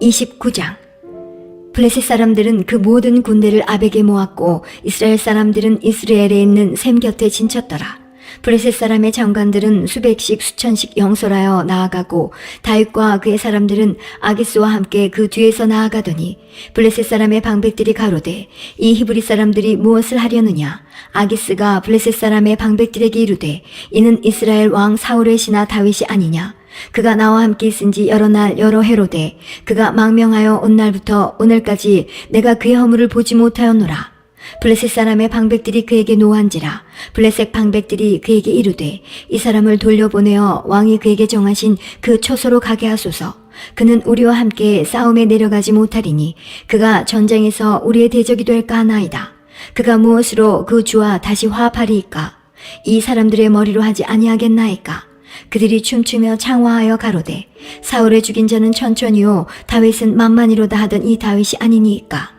29장. 블레셋 사람들은 그 모든 군대를 아벡에 모았고 이스라엘 사람들은 이스라엘에 있는 셈 곁에 진쳤더라. 블레셋 사람의 장관들은 수백씩 수천씩 영솔하여 나아가고 다윗과 그의 사람들은 아기스와 함께 그 뒤에서 나아가더니 블레셋 사람의 방백들이 가로되 이 히브리 사람들이 무엇을 하려느냐. 아기스가 블레셋 사람의 방백들에게 이르되 이는 이스라엘 왕 사울의 신하 다윗이 아니냐. 그가 나와 함께 있은지 여러 날 여러 해로되 그가 망명하여 온 날부터 오늘까지 내가 그의 허물을 보지 못하였노라. 블레셋 사람의 방백들이 그에게 노한지라. 블레셋 방백들이 그에게 이르되 이 사람을 돌려보내어 왕이 그에게 정하신 그 초소로 가게 하소서. 그는 우리와 함께 싸움에 내려가지 못하리니 그가 전쟁에서 우리의 대적이 될까 하나이다. 그가 무엇으로 그 주와 다시 화합하리이까. 이 사람들의 머리로 하지 아니하겠나이까. 그들이 춤추며 창화하여 가로되 사울의 죽인 자는 천천히요 다윗은 만만히로다 하던 이 다윗이 아니니이까.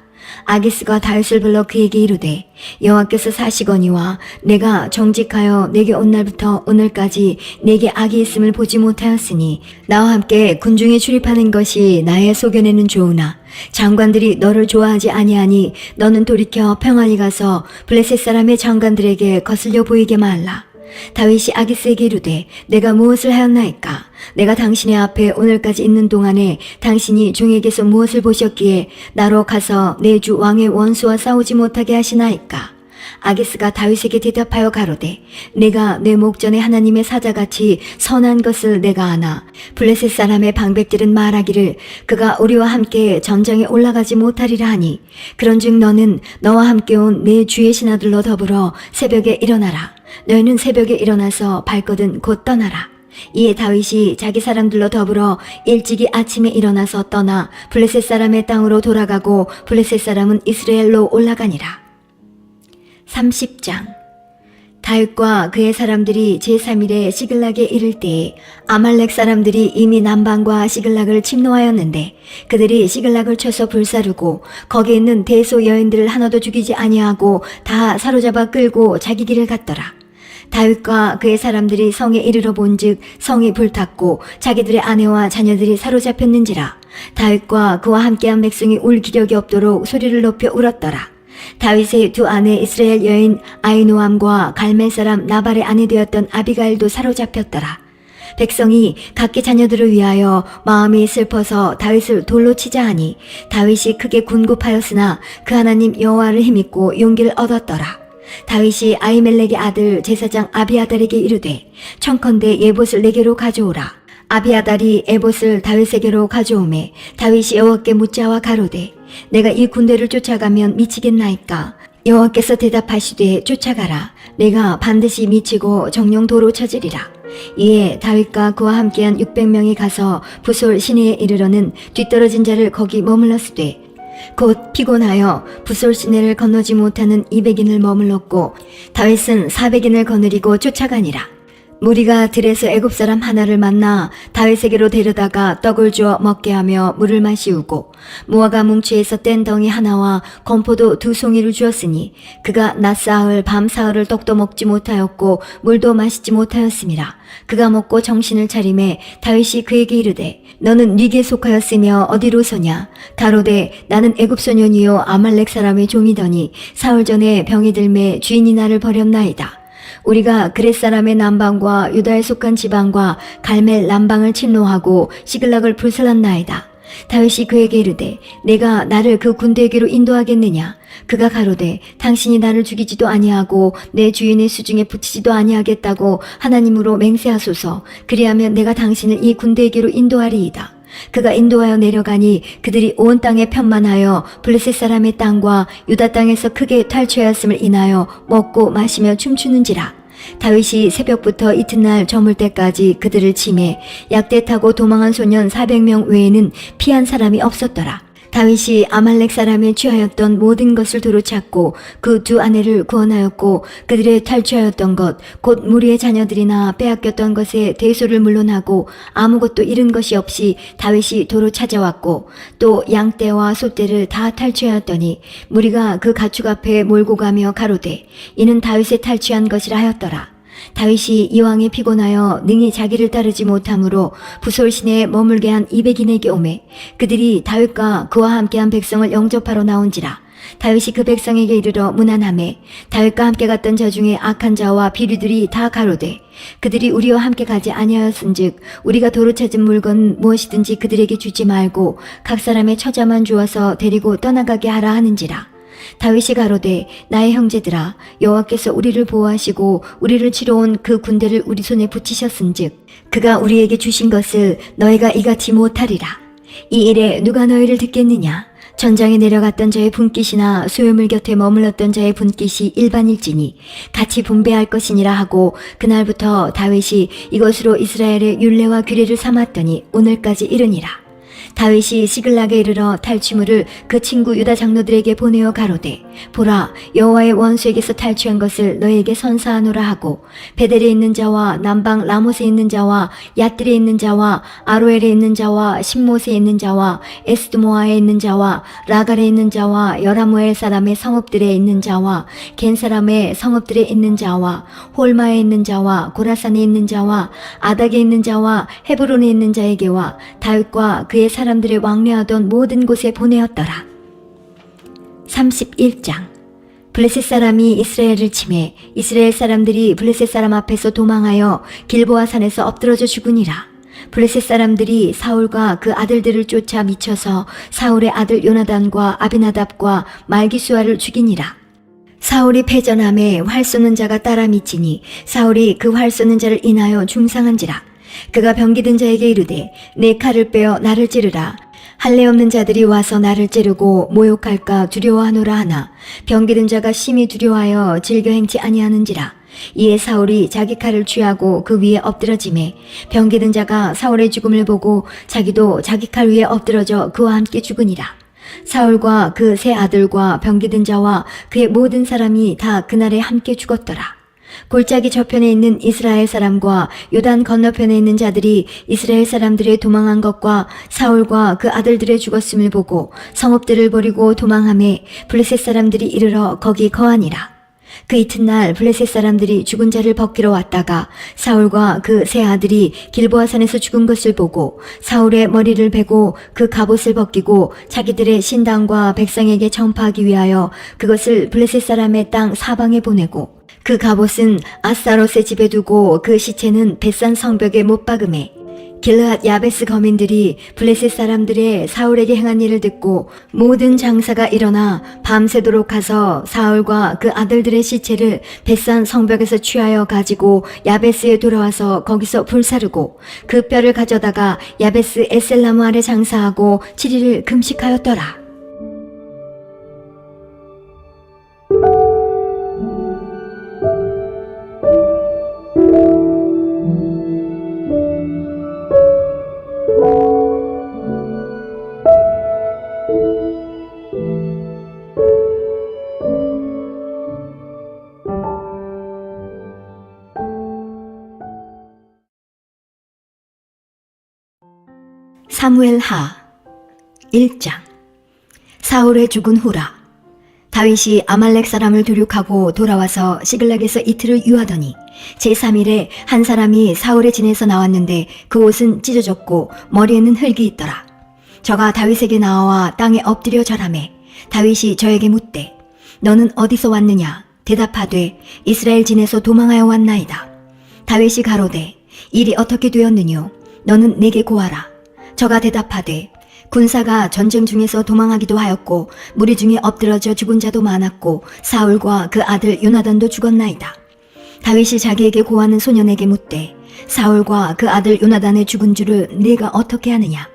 아기스가 다윗을 불러 그에게 이르되 여호와께서 사시거니와 내가 정직하여 내게 온 날부터 오늘까지 내게 악이 있음을 보지 못하였으니 나와 함께 군중에 출입하는 것이 나의 소견에는 좋으나 장관들이 너를 좋아하지 아니하니 너는 돌이켜 평안히 가서 블레셋 사람의 장관들에게 거슬려 보이게 말라. 다윗이 아기스에게 이르되 내가 무엇을 하였나이까. 내가 당신의 앞에 오늘까지 있는 동안에 당신이 종에게서 무엇을 보셨기에 나로 가서 내 주 왕의 원수와 싸우지 못하게 하시나이까. 아기스가 다윗에게 대답하여 가로되 내가 내 목전에 하나님의 사자같이 선한 것을 내가 아나. 블레셋 사람의 방백들은 말하기를 그가 우리와 함께 전장에 올라가지 못하리라 하니 그런즉 너는 너와 함께 온 내 주의 신하들로 더불어 새벽에 일어나라. 너희는 새벽에 일어나서 발거든 곧 떠나라. 이에 다윗이 자기 사람들로 더불어 일찍이 아침에 일어나서 떠나 블레셋 사람의 땅으로 돌아가고 블레셋 사람은 이스라엘로 올라가니라. 30장. 다윗과 그의 사람들이 제3일에 시글락에 이를 때에 아말렉 사람들이 이미 남방과 시글락을 침노하였는데 그들이 시글락을 쳐서 불사르고 거기에 있는 대소 여인들을 하나도 죽이지 아니하고 다 사로잡아 끌고 자기 길을 갔더라. 다윗과 그의 사람들이 성에 이르러 본즉 성이 불탔고 자기들의 아내와 자녀들이 사로잡혔는지라. 다윗과 그와 함께한 백성이 울 기력이 없도록 소리를 높여 울었더라. 다윗의 두 아내 이스라엘 여인 아히노암과 갈멜 사람 나발의 아내 되었던 아비가일도 사로잡혔더라. 백성이 각기 자녀들을 위하여 마음이 슬퍼서 다윗을 돌로 치자 하니 다윗이 크게 군굽하였으나 그 하나님 여호와를 힘입고 용기를 얻었더라. 다윗이 아히멜렉의 아들 제사장 아비아달에게 이르되 청컨대 예봇을 내게로 가져오라. 아비아달이 에봇을 다윗에게로 가져오매 다윗이 여호와께 묻자와 가로되 내가 이 군대를 쫓아가면 미치겠나이까. 여호와께서 대답하시되 쫓아가라. 내가 반드시 미치고 정령 도로 쳐지리라. 이에 다윗과 그와 함께한 600명이 가서 부솔 시내에 이르러는 뒤떨어진 자를 거기 머물렀으되 곧 피곤하여 부솔 시내를 건너지 못하는 200인을 머물렀고 다윗은 400인을 거느리고 쫓아가니라. 무리가 들에서 애굽 사람 하나를 만나 다윗에게로 데려다가 떡을 주어 먹게 하며 물을 마시우고 무화과 뭉치에서 뗀 덩이 하나와 건포도 2송이를 주었으니 그가 낮 사흘 밤 사흘을 떡도 먹지 못하였고 물도 마시지 못하였음이라. 그가 먹고 정신을 차리매 다윗이 그에게 이르되 너는 네게 속하였으며 어디로 서냐. 가로되 나는 애굽 소년이요 아말렉 사람의 종이더니 사흘 전에 병이 들매 주인이 나를 버렸나이다. 우리가 그렛 사람의 남방과 유다에 속한 지방과 갈멜 남방을 침노하고 시글락을 불살랐나이다. 다윗이 그에게 이르되 내가 나를 그 군대에게로 인도하겠느냐. 그가 가로되 당신이 나를 죽이지도 아니하고 내 주인의 수중에 붙이지도 아니하겠다고 하나님으로 맹세하소서. 그리하면 내가 당신을 이 군대에게로 인도하리이다. 그가 인도하여 내려가니 그들이 온 땅에 편만하여 블레셋 사람의 땅과 유다 땅에서 크게 탈취하였음을 인하여 먹고 마시며 춤추는지라. 다윗이 새벽부터 이튿날 저물 때까지 그들을 치매 약대 타고 도망한 소년 400명 외에는 피한 사람이 없었더라. 다윗이 아말렉 사람에 취하였던 모든 것을 도로 찾고 그 두 아내를 구원하였고 그들의 탈취하였던 것 곧 무리의 자녀들이나 빼앗겼던 것에 대소를 물론하고 아무것도 잃은 것이 없이 다윗이 도로 찾아왔고 또 양떼와 소떼를 다 탈취하였더니 무리가 그 가축 앞에 몰고 가며 가로되 이는 다윗의 탈취한 것이라 하였더라. 다윗이 이왕에 피곤하여 능히 자기를 따르지 못하므로 부솔 시내에 머물게 한 200인에게 오매 그들이 다윗과 그와 함께한 백성을 영접하러 나온지라. 다윗이 그 백성에게 이르러 문안하매 다윗과 함께 갔던 자 중에 악한 자와 비류들이 다 가로되 그들이 우리와 함께 가지 아니하였은즉 우리가 도로 찾은 물건 무엇이든지 그들에게 주지 말고 각 사람의 처자만 주어서 데리고 떠나가게 하라 하는지라. 다윗이 가로되 나의 형제들아 여호와께서 우리를 보호하시고 우리를 치러 온 그 군대를 우리 손에 붙이셨은즉 그가 우리에게 주신 것을 너희가 이같이 못하리라. 이 일에 누가 너희를 듣겠느냐. 전장에 내려갔던 자의 분깃이나 소유물 곁에 머물렀던 자의 분깃이 일반일지니 같이 분배할 것이니라 하고 그날부터 다윗이 이것으로 이스라엘의 율례와 규례를 삼았더니 오늘까지 이르니라. 다윗이 시글락에 이르러 탈취물을 그 친구 유다 장로들에게 보내어 가로되 보라 여호와의 원수에게서 탈취한 것을 너희에게 선사하노라 하고 베델에 있는 자와 남방 라못에 있는 자와 얏들에 있는 자와 아로엘에 있는 자와 신못에 있는 자와 에스드모아에 있는 자와 라갈에 있는 자와 여라무엘 사람의 성읍들에 있는 자와 겐 사람의 성읍들에 있는 자와 홀마에 있는 자와 고라산에 있는 자와 아닥에 있는 자와 헤브론에 있는 자에게와 다윗과 그의 사람들의 왕래하던 모든 곳에 보내었더라. 31장. 블레셋 사람이 이스라엘을 치매 이스라엘 사람들이 블레셋 사람 앞에서 도망하여 길보아 산에서 엎드러져 죽으니라. 블레셋 사람들이 사울과 그 아들들을 쫓아 미쳐서 사울의 아들 요나단과 아비나답과 말기수아를 죽이니라. 사울이 패전함에 활 쏘는 자가 따라 미치니 사울이 그 활 쏘는 자를 인하여 중상한지라. 그가 병기든 자에게 이르되 내 칼을 빼어 나를 찌르라. 할례 없는 자들이 와서 나를 찌르고 모욕할까 두려워하노라 하나 병기든 자가 심히 두려워하여 즐겨 행치 아니하는지라. 이에 사울이 자기 칼을 취하고 그 위에 엎드러지매 병기든 자가 사울의 죽음을 보고 자기도 자기 칼 위에 엎드러져 그와 함께 죽으니라. 사울과 그 세 아들과 병기든 자와 그의 모든 사람이 다 그날에 함께 죽었더라. 골짜기 저편에 있는 이스라엘 사람과 요단 건너편에 있는 자들이 이스라엘 사람들의 도망한 것과 사울과 그 아들들의 죽었음을 보고 성읍들을 버리고 도망하매 블레셋 사람들이 이르러 거기 거하니라. 그 이튿날 블레셋 사람들이 죽은 자를 벗기러 왔다가 사울과 그 세 아들이 길보아 산에서 죽은 것을 보고 사울의 머리를 베고 그 갑옷을 벗기고 자기들의 신당과 백성에게 전파하기 위하여 그것을 블레셋 사람의 땅 사방에 보내고 그 갑옷은 아스타롯의 집에 두고 그 시체는 벳산 성벽에 못 박음해 길르앗 야베스 거민들이 블레셋 사람들의 사울에게 행한 일을 듣고 모든 장사가 일어나 밤새도록 가서 사울과 그 아들들의 시체를 벳산 성벽에서 취하여 가지고 야베스에 돌아와서 거기서 불사르고 그 뼈를 가져다가 야베스 에셀나무 아래 장사하고 7일을 금식하였더라. 사무엘하 1장. 사울의 죽은 후라. 다윗이 아말렉 사람을 도륙하고 돌아와서 시글락에서 이틀을 유하더니 제3일에 한 사람이 사울의 진에서 나왔는데 그 옷은 찢어졌고 머리에는 흙이 있더라. 저가 다윗에게 나와 땅에 엎드려 절하매 다윗이 저에게 묻되 너는 어디서 왔느냐? 대답하되 이스라엘 진에서 도망하여 왔나이다. 다윗이 가로되 일이 어떻게 되었느뇨? 너는 내게 고하라. 저가 대답하되 군사가 전쟁 중에서 도망하기도 하였고 무리 중에 엎드러져 죽은 자도 많았고 사울과 그 아들 요나단도 죽었나이다. 다윗이 자기에게 고하는 소년에게 묻되 사울과 그 아들 요나단의 죽은 줄을 네가 어떻게 아느냐?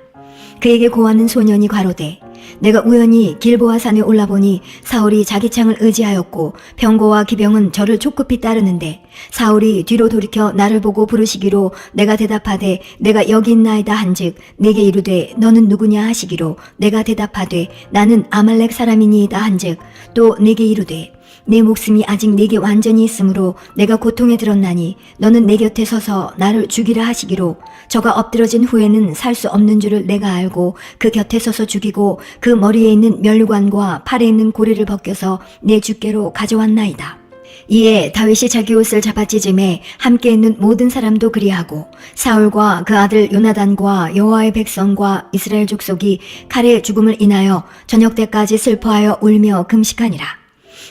그에게 고하는 소년이 가로되 내가 우연히 길보아 산에 올라보니 사울이 자기 창을 의지하였고 병거와 기병은 저를 촉급히 따르는데 사울이 뒤로 돌이켜 나를 보고 부르시기로 내가 대답하되 내가 여기 있나이다 한즉 내게 이르되 너는 누구냐 하시기로 내가 대답하되 나는 아말렉 사람이니이다 한즉 또 내게 이르되 내 목숨이 아직 네게 완전히 있으므로 내가 고통에 들었나니 너는 내 곁에 서서 나를 죽이라 하시기로 저가 엎드러진 후에는 살 수 없는 줄을 내가 알고 그 곁에 서서 죽이고 그 머리에 있는 면류관과 팔에 있는 고리를 벗겨서 내 주께로 가져왔나이다. 이에 다윗이 자기 옷을 잡아 찢음에 함께 있는 모든 사람도 그리하고 사울과 그 아들 요나단과 여호와의 백성과 이스라엘 족속이 칼의 죽음을 인하여 저녁 때까지 슬퍼하여 울며 금식하니라.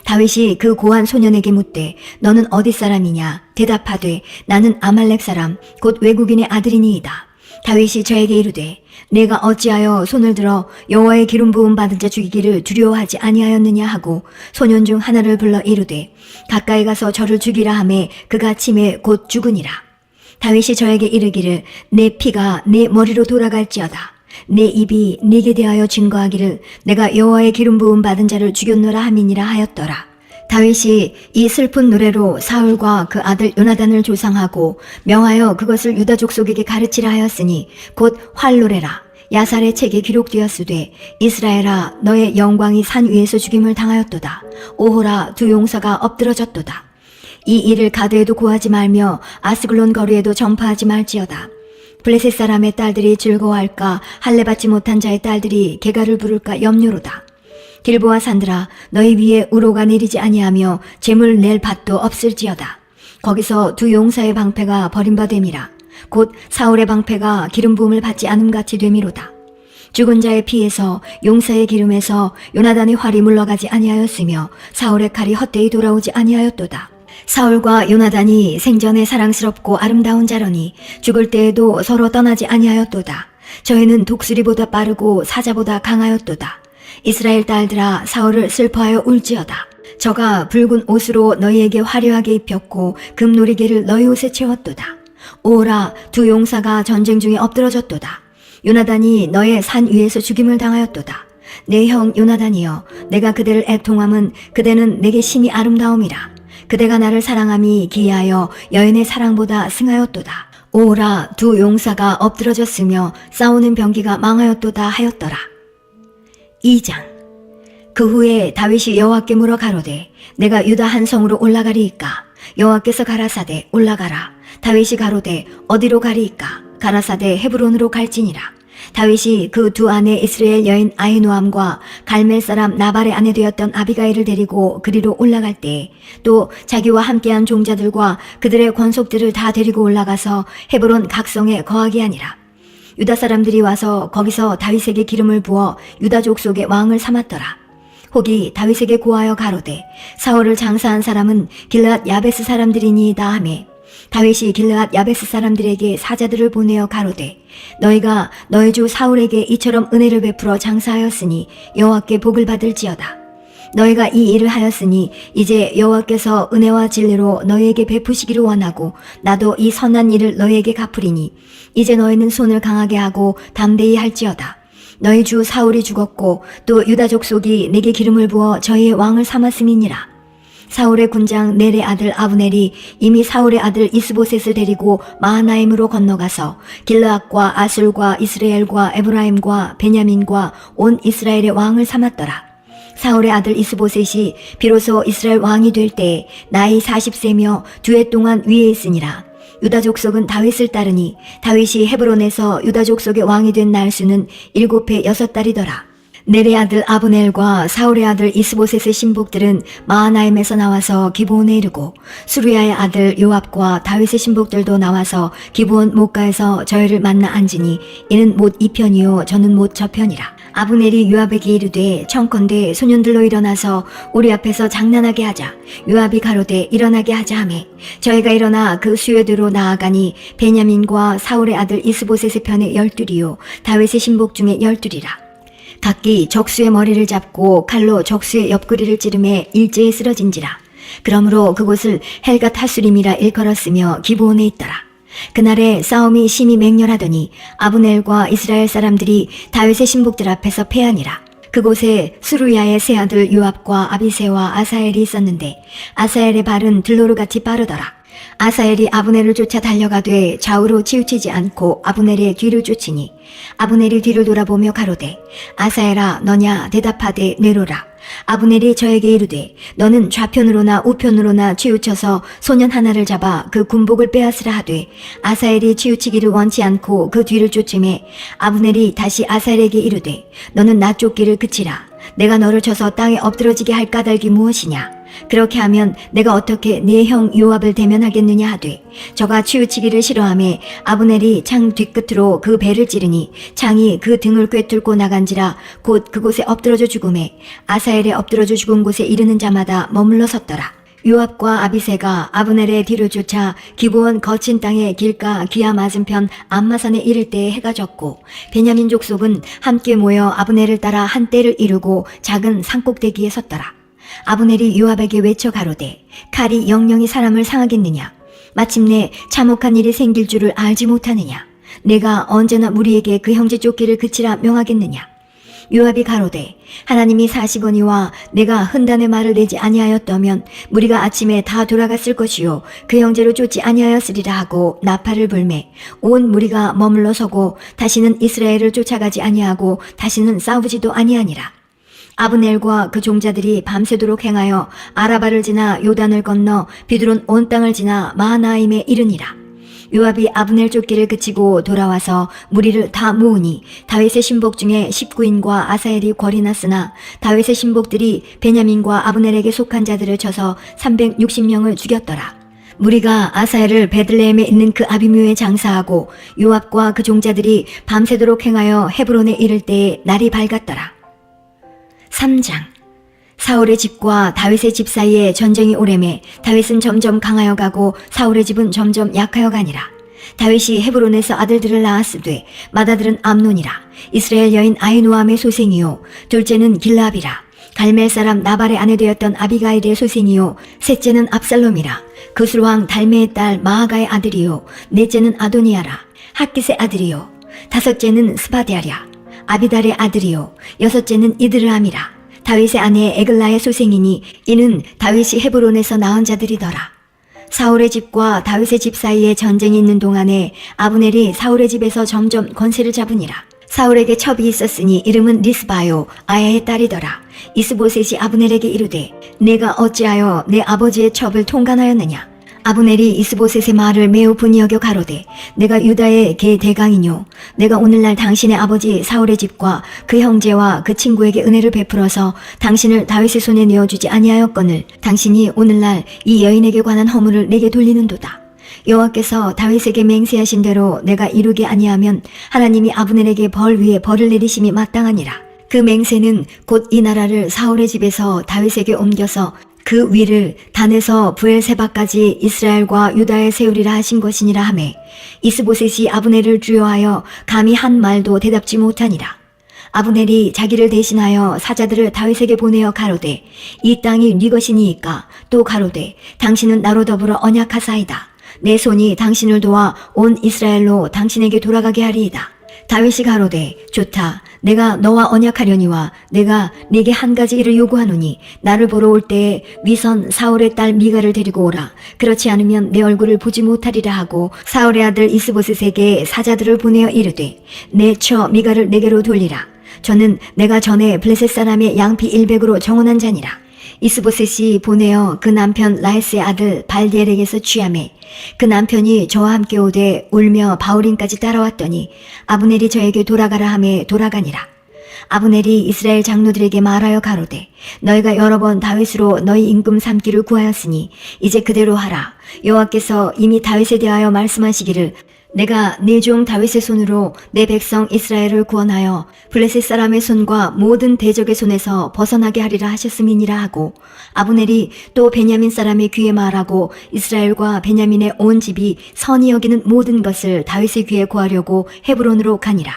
다윗이 그 고한 소년에게 묻되 너는 어디 사람이냐? 대답하되 나는 아말렉 사람 곧 외국인의 아들이니이다. 다윗이 저에게 이르되 내가 어찌하여 손을 들어 여호와의 기름 부음 받은 자 죽이기를 두려워하지 아니하였느냐 하고 소년 중 하나를 불러 이르되 가까이 가서 저를 죽이라 하매 그가 침에 곧 죽으니라. 다윗이 저에게 이르기를 내 피가 내 머리로 돌아갈지어다. 내 입이 네게 대하여 증거하기를 내가 여호와의 기름 부음 받은 자를 죽였노라 함이니라 하였더라. 다윗이 이 슬픈 노래로 사울과 그 아들 요나단을 조상하고 명하여 그것을 유다 족속에게 가르치라 하였으니 곧 활노래라. 야살의 책에 기록되었으되 이스라엘아 너의 영광이 산 위에서 죽임을 당하였도다. 오호라 두 용사가 엎드러졌도다. 이 일을 가드에도 고하지 말며 아스글론 거리에도 전파하지 말지어다. 블레셋 사람의 딸들이 즐거워할까 할례 받지 못한 자의 딸들이 개가를 부를까 염려로다. 길보아 산들아 너희 위에 우로가 내리지 아니하며 재물 낼 밭도 없을지어다. 거기서 두 용사의 방패가 버림받됨이라. 곧 사울의 방패가 기름 부음을 받지 않음같이 되미로다. 죽은 자의 피에서 용사의 기름에서 요나단의 활이 물러가지 아니하였으며 사울의 칼이 헛되이 돌아오지 아니하였도다. 사울과 요나단이 생전에 사랑스럽고 아름다운 자러니 죽을 때에도 서로 떠나지 아니하였도다. 저희는 독수리보다 빠르고 사자보다 강하였도다. 이스라엘 딸들아 사울을 슬퍼하여 울지어다. 저가 붉은 옷으로 너희에게 화려하게 입혔고 금놀이개를 너희 옷에 채웠도다. 오라 두 용사가 전쟁 중에 엎드러졌도다. 요나단이 너의 산 위에서 죽임을 당하였도다. 내 형 요나단이여 내가 그대를 애통함은 그대는 내게 심히 아름다움이라. 그대가 나를 사랑함이 기이하여 여인의 사랑보다 승하였도다. 오라 두 용사가 엎드러졌으며 싸우는 병기가 망하였도다 하였더라. 2장. 그 후에 다윗이 여호와께 물어 가로되 내가 유다 한 성으로 올라가리이까? 여호와께서 가라사대 올라가라. 다윗이 가로되 어디로 가리이까? 가라사대 헤브론으로 갈지니라. 다윗이 그 두 아내 이스라엘 여인 아히노암과 갈멜 사람 나발의 아내 되었던 아비가일을 데리고 그리로 올라갈 때 또 자기와 함께한 종자들과 그들의 권속들을 다 데리고 올라가서 헤브론 각성에 거하게 하니라. 유다 사람들이 와서 거기서 다윗에게 기름을 부어 유다 족속의 왕을 삼았더라. 혹이 다윗에게 고하여 가로되 사울을 장사한 사람은 길르앗 야베스 사람들이니이다 하매 다윗이 길르앗 야베스 사람들에게 사자들을 보내어 가로되 너희가 너희 주 사울에게 이처럼 은혜를 베풀어 장사하였으니 여호와께 복을 받을지어다. 너희가 이 일을 하였으니 이제 여호와께서 은혜와 진리로 너희에게 베푸시기를 원하고 나도 이 선한 일을 너희에게 갚으리니 이제 너희는 손을 강하게 하고 담대히 할지어다. 너희 주 사울이 죽었고 또 유다 족속이 내게 기름을 부어 저희의 왕을 삼았음이니라. 사울의 군장 넬의 아들 아브넬이 이미 사울의 아들 이스보셋을 데리고 마하나임으로 건너가서 길르앗과 아술과 이스라엘과 에브라임과 베냐민과 온 이스라엘의 왕을 삼았더라. 사울의 아들 이스보셋이 비로소 이스라엘 왕이 될 때에 나이 40세며 두 해 동안 위에 있으니라. 유다 족속은 다윗을 따르니 다윗이 헤브론에서 유다 족속의 왕이 된 날수는 7해 6달이더라. 넬의 아들 아브넬과 사울의 아들 이스보셋의 신복들은 마하나임에서 나와서 기브온에 이르고 수르야의 아들 요압과 다윗의 신복들도 나와서 기브온 목가에서 저희를 만나 앉으니 이는 못 이 편이요 저는 못 저 편이라. 아브넬이 요압에게 이르되 청컨대 소년들로 일어나서 우리 앞에서 장난하게 하자. 요압이 가로되 일어나게 하자 하매 저희가 일어나 그 수요대로 나아가니 베냐민과 사울의 아들 이스보셋의 편에 12이요 다윗의 신복 중에 12이라. 각기 적수의 머리를 잡고 칼로 적수의 옆구리를 찌르매 일제히 쓰러진지라. 그러므로 그곳을 헬갓 하수림이라 일컬었으며 기브온에 있더라. 그날에 싸움이 심히 맹렬하더니 아브넬과 이스라엘 사람들이 다윗의 신복들 앞에서 패하니라. 그곳에 수루야의 세 아들 요압과 아비새와 아사엘이 있었는데 아사엘의 발은 들로르같이 빠르더라. 아사엘이 아브넬을 쫓아 달려가되 좌우로 치우치지 않고 아브넬의 뒤를 쫓으니 아브넬이 뒤를 돌아보며 가로되 아사엘아 너냐 대답하되 내로라. 아브넬이 저에게 이르되 너는 좌편으로나 우편으로나 치우쳐서 소년 하나를 잡아 그 군복을 빼앗으라 하되 아사엘이 치우치기를 원치 않고 그 뒤를 쫓음에 아브넬이 다시 아사엘에게 이르되 너는 나 쫓기를 그치라. 내가 너를 쳐서 땅에 엎드러지게 할 까닭이 무엇이냐. 그렇게 하면 내가 어떻게 네 형 요압을 대면하겠느냐 하되 저가 치우치기를 싫어하며 아브넬이 창 뒤끝으로 그 배를 찌르니 창이 그 등을 꿰뚫고 나간지라 곧 그곳에 엎드러져 죽음에 아사엘에 엎드러져 죽은 곳에 이르는 자마다 머물러 섰더라. 요압과 아비새가 아브넬의 뒤를 쫓아 기브온 거친 땅의 길가 기아 맞은편 암마산에 이를 때에 해가 졌고 베냐민 족속은 함께 모여 아브넬을 따라 한때를 이루고 작은 산꼭대기에 섰더라. 아브넬이 요압에게 외쳐 가로되 칼이 영영이 사람을 상하겠느냐? 마침내 참혹한 일이 생길 줄을 알지 못하느냐? 내가 언제나 무리에게 그 형제 쫓기를 그치라 명하겠느냐? 요압이 가로되 하나님이 사시거니와 내가 흔단의 말을 내지 아니하였다면 무리가 아침에 다 돌아갔을 것이요 그 형제를 쫓지 아니하였으리라 하고 나팔을 불매 온 무리가 머물러 서고 다시는 이스라엘을 쫓아가지 아니하고 다시는 싸우지도 아니하니라. 아브넬과 그 종자들이 밤새도록 행하여 아라바를 지나 요단을 건너 비두론 온 땅을 지나 마하나임에 이르니라. 요압이 아브넬 쫓기를 그치고 돌아와서 무리를 다 모으니 다윗의 신복 중에 19인과 아사엘이 궐이 났으나 다윗의 신복들이 베냐민과 아브넬에게 속한 자들을 쳐서 360명을 죽였더라. 무리가 아사엘을 베들레헴에 있는 그 아비묘에 장사하고 요압과 그 종자들이 밤새도록 행하여 헤브론에 이를 때에 날이 밝았더라. 3장. 사울의 집과 다윗의 집 사이에 전쟁이 오래매 다윗은 점점 강하여 가고 사울의 집은 점점 약하여 가니라. 다윗이 헤브론에서 아들들을 낳았으되 맏아들은 암논이라. 이스라엘 여인 아히노암의 소생이요 둘째는 길라압이라. 갈멜 사람 나발의 아내 되었던 아비가일의 소생이요 셋째는 압살롬이라. 그술왕 달메의 딸 마아가의 아들이요 넷째는 아도니아라. 핫깃의 아들이요 다섯째는 스바디아랴. 아비달의 아들이요 여섯째는 이드르함이라. 다윗의 아내 에글라의 소생이니 이는 다윗이 헤브론에서 낳은 자들이더라. 사울의 집과 다윗의 집 사이에 전쟁이 있는 동안에 아브넬이 사울의 집에서 점점 권세를 잡으니라. 사울에게 첩이 있었으니 이름은 리스바요 아야의 딸이더라. 이스보셋이 아브넬에게 이르되 내가 어찌하여 내 아버지의 첩을 통간하였느냐? 아브넬이 이스보셋의 말을 매우 분이 여겨 가로되 내가 유다의 개 대강이뇨 내가 오늘날 당신의 아버지 사울의 집과 그 형제와 그 친구에게 은혜를 베풀어서 당신을 다윗의 손에 내어주지 아니하였거늘 당신이 오늘날 이 여인에게 관한 허물을 내게 돌리는도다. 여호와께서 다윗에게 맹세하신 대로 내가 이루게 아니하면 하나님이 아브넬에게 벌 위에 벌을 내리심이 마땅하니라. 그 맹세는 곧 이 나라를 사울의 집에서 다윗에게 옮겨서 그 위를 단에서 브엘세바까지 이스라엘과 유다에 세우리라 하신 것이니라 하매 이스보셋이 아브넬을 두려워하여 감히 한 말도 대답지 못하니라. 아브넬이 자기를 대신하여 사자들을 다윗에게 보내어 가로되 이 땅이 네 것이니이까 또 가로되 당신은 나로 더불어 언약하사이다. 내 손이 당신을 도와 온 이스라엘로 당신에게 돌아가게 하리이다. 다윗이 가로되 좋다. 내가 너와 언약하려니와 내가 네게 한 가지 일을 요구하노니 나를 보러 올 때에 위선 사울의 딸 미가를 데리고 오라. 그렇지 않으면 내 얼굴을 보지 못하리라 하고 사울의 아들 이스보셋에게 사자들을 보내어 이르되 내 처 미가를 내게로 돌리라. 저는 내가 전에 블레셋 사람의 양피 100으로 정원한 자니라. 이스보셋이 보내어 그 남편 라이스의 아들 발디엘에게서 취하매 그 남편이 저와 함께 오되 울며 바울임까지 따라왔더니 아브넬이 저에게 돌아가라 하매 돌아가니라. 아브넬이 이스라엘 장로들에게 말하여 가로되 너희가 여러 번 다윗으로 너희 임금 삼기를 구하였으니 이제 그대로 하라. 여호와께서 이미 다윗에 대하여 말씀하시기를 내가 네 종 다윗의 손으로 내 백성 이스라엘을 구원하여 블레셋 사람의 손과 모든 대적의 손에서 벗어나게 하리라 하셨음이니라 하고 아브넬이 또 베냐민 사람의 귀에 말하고 이스라엘과 베냐민의 온 집이 선히 여기는 모든 것을 다윗의 귀에 구하려고 헤브론으로 가니라.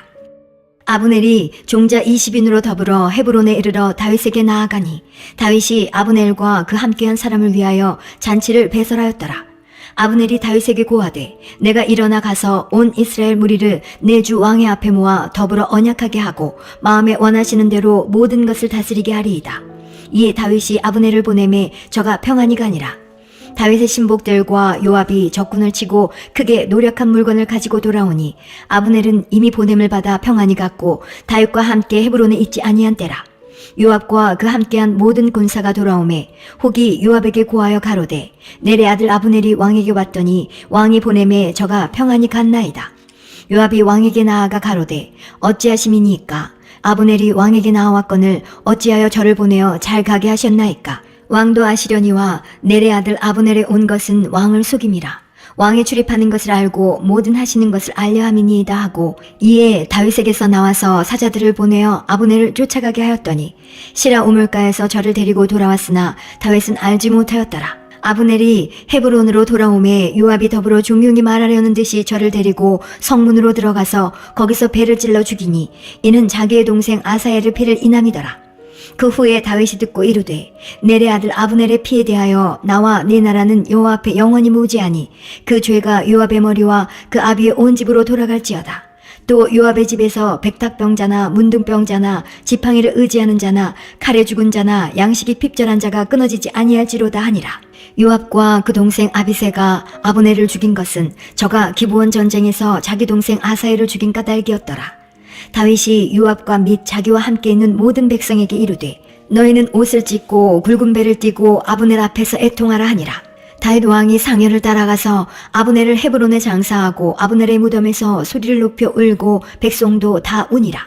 아브넬이 종자 20인으로 더불어 헤브론에 이르러 다윗에게 나아가니 다윗이 아브넬과 그 함께한 사람을 위하여 잔치를 배설하였더라. 아브넬이 다윗에게 고하되 내가 일어나 가서 온 이스라엘 무리를 내 주 왕의 앞에 모아 더불어 언약하게 하고 마음에 원하시는 대로 모든 것을 다스리게 하리이다. 이에 다윗이 아브넬을 보내매 저가 평안히 가니라. 다윗의 신복들과 요압이 적군을 치고 크게 노력한 물건을 가지고 돌아오니 아브넬은 이미 보냄을 받아 평안히 갔고 다윗과 함께 헤브론에 있지 아니한 때라. 요압과 그 함께한 모든 군사가 돌아오매 혹이 요압에게 고하여 가로되 내래 아들 아브넬이 왕에게 왔더니 왕이 보내매 저가 평안히 갔나이다. 요압이 왕에게 나아가 가로되 어찌하심이니이까? 아브넬이 왕에게 나아왔거늘 어찌하여 저를 보내어 잘 가게 하셨나이까? 왕도 아시려니와 넬의 아들 아브넬에 온 것은 왕을 속임이라. 왕에 출입하는 것을 알고 모든 하시는 것을 알려 함이니이다 하고 이에 다윗에게서 나와서 사자들을 보내어 아브넬을 쫓아가게 하였더니 시라 우물가에서 저를 데리고 돌아왔으나 다윗은 알지 못하였더라. 아브넬이 헤브론으로 돌아오매 요압이 더불어 종용이 말하려는 듯이 저를 데리고 성문으로 들어가서 거기서 배를 찔러 죽이니 이는 자기의 동생 아사엘의 피를 인함이더라. 그 후에 다윗이 듣고 이르되 넬의 아들 아브넬의 피에 대하여 나와 네 나라는 여호와 앞에 영원히 무죄하니 그 죄가 요압의 머리와 그 아비의 온 집으로 돌아갈지어다. 또 요압의 집에서 백탁병자나 문둥병자나 지팡이를 의지하는 자나 칼에 죽은 자나 양식이 핍절한 자가 끊어지지 아니할지로다 하니라. 요압과 그 동생 아비새가 아브넬을 죽인 것은 저가 기브온 전쟁에서 자기 동생 아사엘을 죽인 까닭이었더라. 다윗이 요압과 및 자기와 함께 있는 모든 백성에게 이르되 너희는 옷을 찢고 굵은 배를 띠고 아브넬 앞에서 애통하라 하니라. 다윗 왕이 상여를 따라가서 아브넬을 헤브론에 장사하고 아브넬의 무덤에서 소리를 높여 울고 백성도 다 우니라.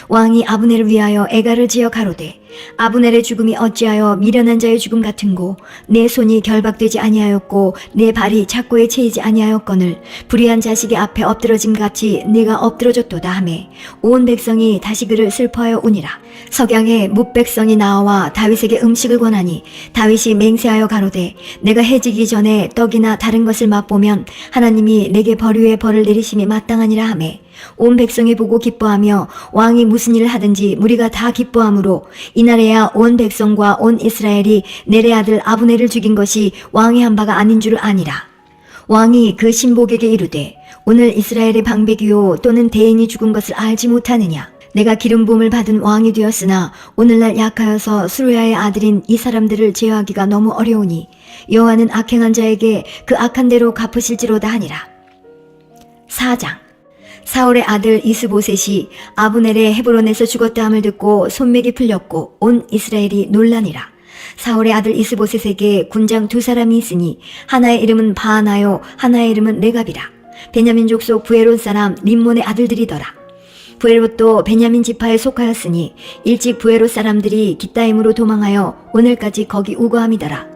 왕이 아브넬을 위하여 애가를 지어 가로되 아브넬의 죽음이 어찌하여 미련한 자의 죽음 같은고 내 손이 결박되지 아니하였고 내 발이 착고에 채이지 아니하였거늘 불의한 자식이 앞에 엎드러짐 같이 내가 엎드러졌도다 하매 온 백성이 다시 그를 슬퍼하여 우니라. 석양에 뭇백성이 나와 다윗에게 음식을 권하니 다윗이 맹세하여 가로되 내가 해지기 전에 떡이나 다른 것을 맛보면 하나님이 내게 벌 위에 벌을 내리심이 마땅하니라 하매 온 백성이 보고 기뻐하며 왕이 무슨 일을 하든지 무리가 다 기뻐하므로 이날에야 온 백성과 온 이스라엘이 넬의 아들 아브넬을 죽인 것이 왕이 한 바가 아닌 줄 아니라. 왕이 그 신복에게 이르되 오늘 이스라엘의 방백이요 또는 대인이 죽은 것을 알지 못하느냐. 내가 기름 부음을 받은 왕이 되었으나 오늘날 약하여서 수르야의 아들인 이 사람들을 제어하기가 너무 어려우니 여호와는 악행한 자에게 그 악한 대로 갚으실지로다 하니라. 4장. 사울의 아들 이스보셋이 아브넬의 헤브론에서 죽었다 함을 듣고 손맥이 풀렸고 온 이스라엘이 놀라니라. 사울의 아들 이스보셋에게 군장 2사람이 있으니 하나의 이름은 바하나요 하나의 이름은 레갑이라. 베냐민 족속 부에롯 사람 림몬의 아들들이더라. 부에롯도 베냐민 지파에 속하였으니 일찍 부에롯 사람들이 깃다임으로 도망하여 오늘까지 거기 우거함이더라.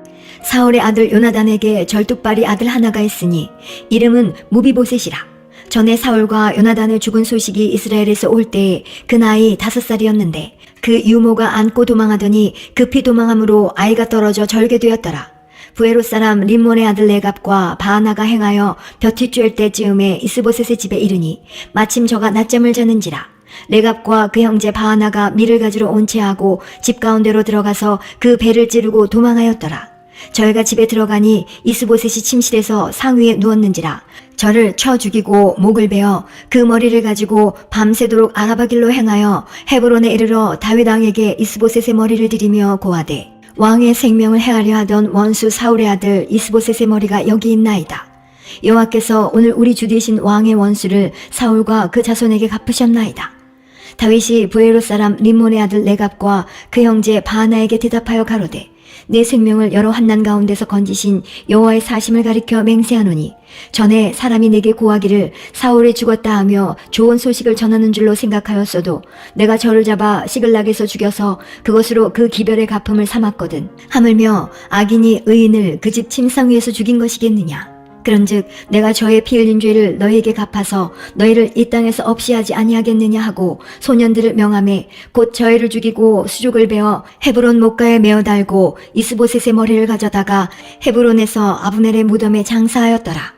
사울의 아들 요나단에게 절뚝발이 아들 하나가 있으니 이름은 무비보셋이라. 전에 사울과 요나단의 죽은 소식이 이스라엘에서 올 때에 그 나이 5살이었는데 그 유모가 안고 도망하더니 급히 도망함으로 아이가 떨어져 절개되었더라. 부에롯 사람 림몬의 아들 레갑과 바하나가 행하여 볕이 쬐을 때쯤에 이스보셋의 집에 이르니 마침 저가 낮잠을 자는지라. 레갑과 그 형제 바하나가 밀을 가지러 온 채하고 집 가운데로 들어가서 그 배를 찌르고 도망하였더라. 저희가 집에 들어가니 이스보셋이 침실에서 상위에 누웠는지라. 저를 쳐 죽이고 목을 베어 그 머리를 가지고 밤새도록 아라바 길로 행하여 헤브론에 이르러 다윗 왕에게 이스보셋의 머리를 들이며 고하되 왕의 생명을 해하려 하던 원수 사울의 아들 이스보셋의 머리가 여기 있나이다. 여호와께서 오늘 우리 주 되신 왕의 원수를 사울과 그 자손에게 갚으셨나이다. 다윗이 부에롯 사람 림몬의 아들 레갑과 그 형제 바하나에게 대답하여 가로되 내 생명을 여러 환난 가운데서 건지신 여호와의 사심을 가리켜 맹세하노니 전에 사람이 내게 고하기를 사울이 죽었다 하며 좋은 소식을 전하는 줄로 생각하였어도 내가 저를 잡아 시글락에서 죽여서 그것으로 그 기별의 갚음을 삼았거든. 하물며 악인이 의인을 그 집 침상 위에서 죽인 것이겠느냐. 그런즉 내가 저의 피 흘린 죄를 너희에게 갚아서 너희를 이 땅에서 없이 하지 아니하겠느냐 하고 소년들을 명함에 곧 저희를 죽이고 수족을 베어 헤브론 목가에 메어 달고 이스보셋의 머리를 가져다가 헤브론에서 아브넬의 무덤에 장사하였더라.